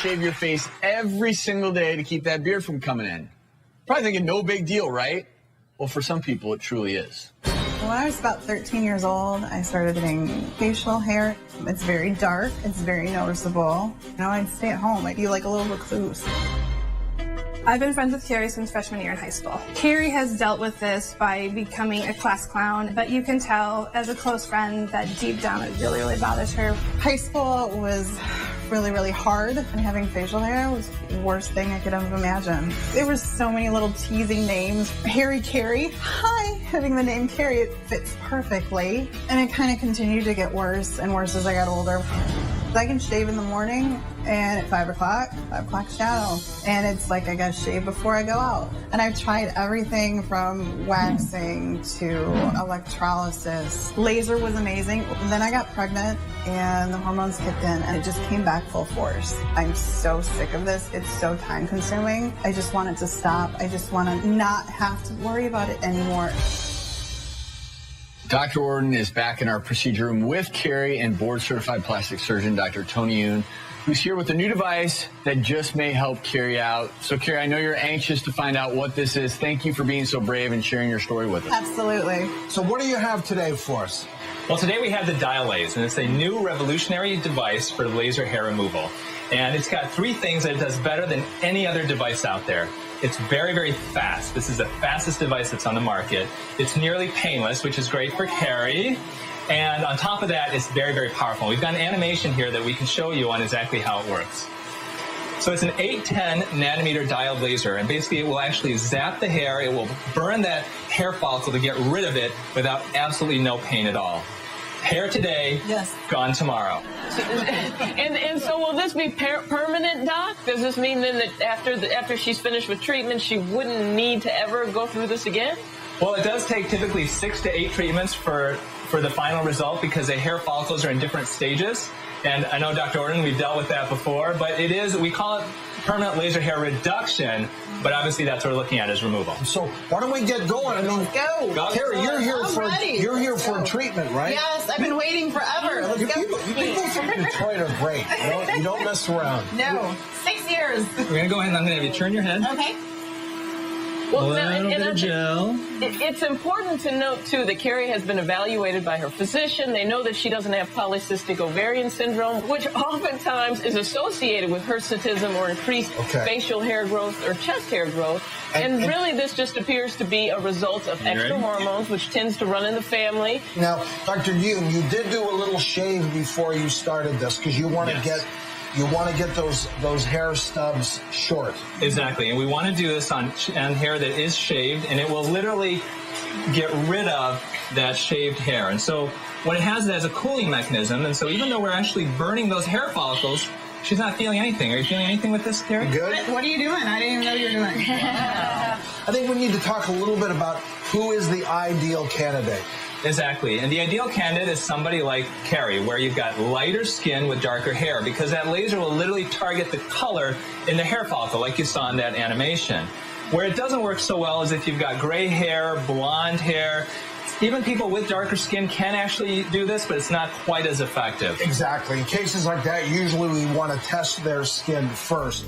shave your face every single day to keep that beard from coming in. Probably thinking no big deal, right? Well, for some people, it truly is. When I was about 13 years old, I started getting facial hair. It's very dark. It's very noticeable. Now I'd stay at home. I'd be like a little recluse. I've been friends with Carrie since freshman year in high school. Carrie has dealt with this by becoming a class clown, but you can tell as a close friend that deep down it really, really bothers her. High school was really, really hard, and having facial hair was the worst thing I could have imagined. There were so many little teasing names. Harry Carrie. Hi. Having the name Carrie, it fits perfectly. And it kind of continued to get worse and worse as I got older. I can shave in the morning, and at 5 o'clock shadow. And it's like I gotta shave before I go out. And I've tried everything from waxing to electrolysis. Laser was amazing. And then I got pregnant, and the hormones kicked in, and it just came back full force. I'm so sick of this. It's so time consuming. I just want it to stop. I just want to not have to worry about it anymore. Dr. Orden is back in our procedure room with Carrie and board-certified plastic surgeon, Dr. Tony Yoon, who's here with a new device that just may help Carrie out. So, Carrie, I know you're anxious to find out what this is. Thank you for being so brave and sharing your story with us. Absolutely. So what do you have today for us? Well, today we have the Dialaze, and it's a new revolutionary device for laser hair removal. And it's got 3 things that it does better than any other device out there. It's very, very fast. This is the fastest device that's on the market. It's nearly painless, which is great for Carrie. And on top of that, it's very, very powerful. We've got an animation here that we can show you on exactly how it works. So it's an 810 nanometer diode laser, and basically it will actually zap the hair. It will burn that hair follicle to get rid of it without absolutely no pain at all. Hair today, yes, gone tomorrow. And so will this be permanent, Doc? Does this mean then that after she's finished with treatment, she wouldn't need to ever go through this again? Well, it does take typically 6 to 8 treatments for the final result because the hair follicles are in different stages. And I know, Dr. Orden, we've dealt with that before, but it is, we call it permanent laser hair reduction, but obviously that's what we're looking at is removal. So why don't we get going? I mean, go. Carrie, you're here for treatment, right? Yes, I've been waiting forever. Let's You go. people from Detroit are great. You don't mess around. No, 6 years. We're going to go ahead and I'm going to have you turn your head. Okay. Well, A little bit of gel. It's important to note, too, that Carrie has been evaluated by her physician. They know that she doesn't have polycystic ovarian syndrome, which oftentimes is associated with hirsutism or increased facial hair growth or chest hair growth. And really, this just appears to be a result of extra hormones, which tends to run in the family. Now, Dr. Yoon, you did do a little shave before you started this because you want to get... You want to get those hair stubs short. Exactly, and we want to do this on hair that is shaved, and it will literally get rid of that shaved hair. And so what it has a cooling mechanism, and so even though we're actually burning those hair follicles, she's not feeling anything. Are you feeling anything with this, Carrie? Good. What are you doing? I didn't even know you were doing it. I think we need to talk a little bit about who is the ideal candidate. Exactly, and the ideal candidate is somebody like Carrie, where you've got lighter skin with darker hair, because that laser will literally target the color in the hair follicle, like you saw in that animation. Where it doesn't work so well is if you've got gray hair, blonde hair. Even people with darker skin can actually do this, but it's not quite as effective. Exactly. In cases like that, usually we want to test their skin first.